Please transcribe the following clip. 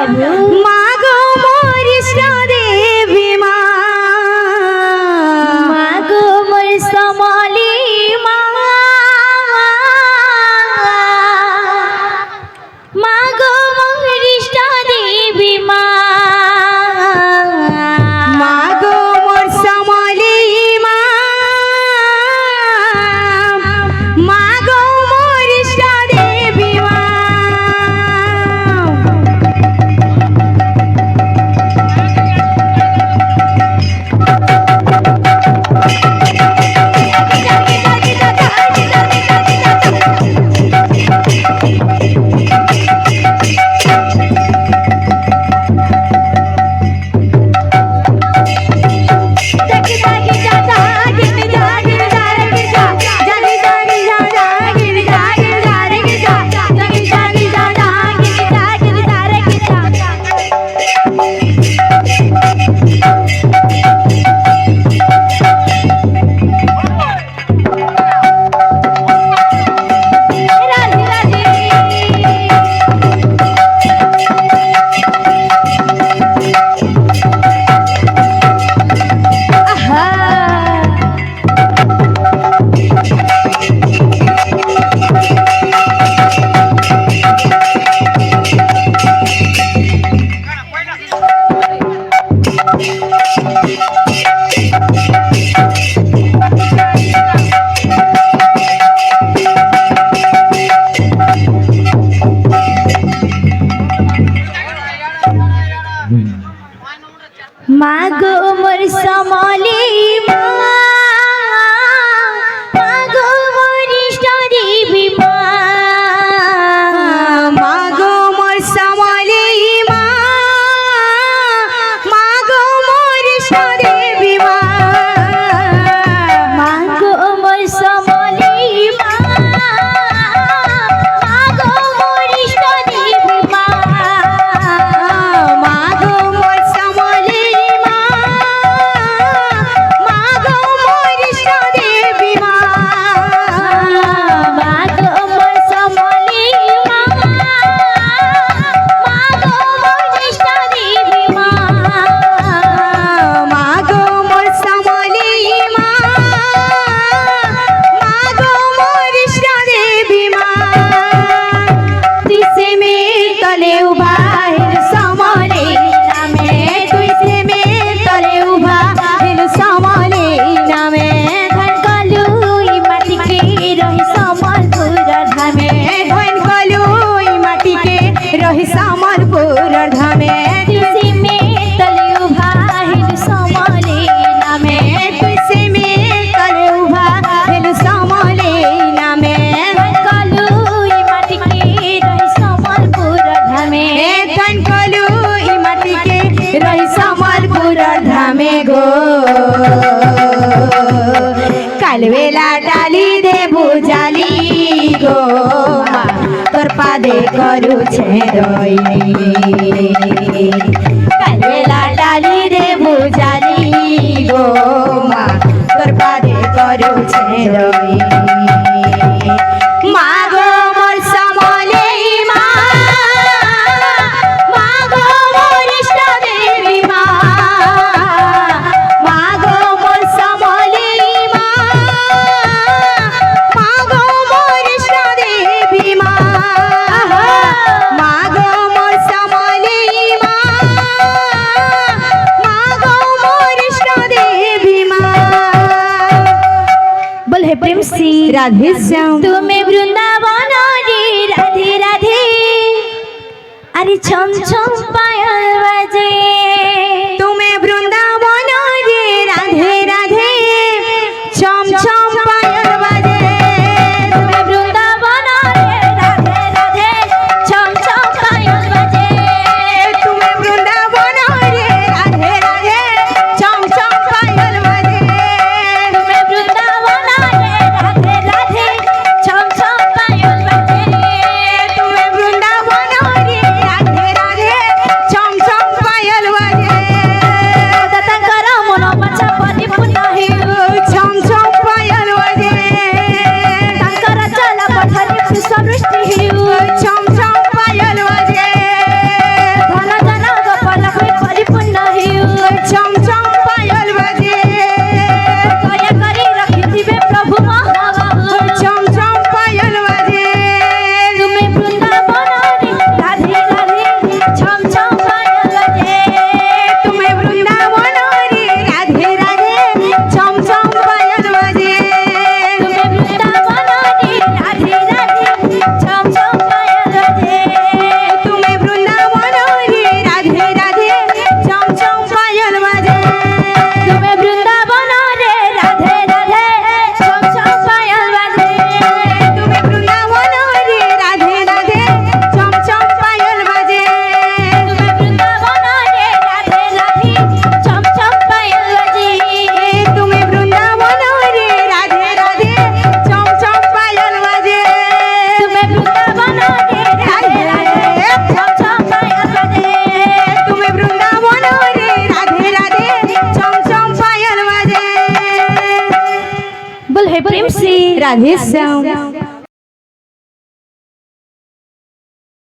মাগো মোর ইষ্ট দেবী মা, মাগো মোর সমলি মা, মাগো মোর ইষ্ট দেবী মা, মাগো মোর সমলি মা, মাগো মোর ইষ্ট দেবী মা। মাগো মোর সমলি মা, মাগো মোর ইষ্ট দেবী মা, মাগো মোর সমলি মা, মাগো মোর ইষ্ট দেবী মা, মাগো মোর সমলি মা, মাগো মোর ইষ্ট দেবী মা, মাগো মোর সমলি মা, মাগো মোর ইষ্ট দেবী মা, মাগো মোর সমলি মা, মাগো মোর ইষ্ট দেবী মা, মাগো মোর সমলি মা, মাগো মোর ইষ্ট দেবী মা। তুই সে মের তলে উভা হেল সমলে নামে, তুই সে মের তলে উভা হেল সমলে নামে, ধন কলুই মাটিকে রহি সমলপুর ধামে, ধন কলুই মাটিকে রহি সমলপুর ধামে, তুসি মে তলে উভা হেল সমলে নামে, তুই সে মের তলে উভা হেল সমলে নামে, ধন কলুই মাটিকে রহি সমলপুর ধামে, ধন কলুই মাটিকে রহি সমলপুর ধামে গো। কালবেলা ডালি দেবু জালি গো মা, তোর পাদে করুছে দইনি। কালবেলা ডালি দেবু জালি গো মা, তোর পাদে করুছে দইনি। মা গো মোর সমলে মা, মা গো মোর ইষ্ট দেবী মা, মা গো মোর সমলে মা, মা গো মোর ইষ্ট দেবী মা, মা গো মোর সমলে মা, মা গো মোর ইষ্ট দেবী মা। बोल हे प्रेम सी राधे श्याम। तुम्हें वृंदावन रे राधे राधे, अरे छम छम पायल बजे, तुम्हें वृंदावन रे राधे राधे, छम छम पायल बजे, तुम्हें वृंदावन रे राधे राधे, छम छम पायल बजे, तुम्हें वृंदावन रे राधे राधे, छम छम पायल बजे, तुम्हें वृंदावन रे राधे राधे, छम छम पायल बजे, तुम्हें वृंदावन रे राधे राधे, छम छम पायल बजे। प्रेम से राधे श्याम।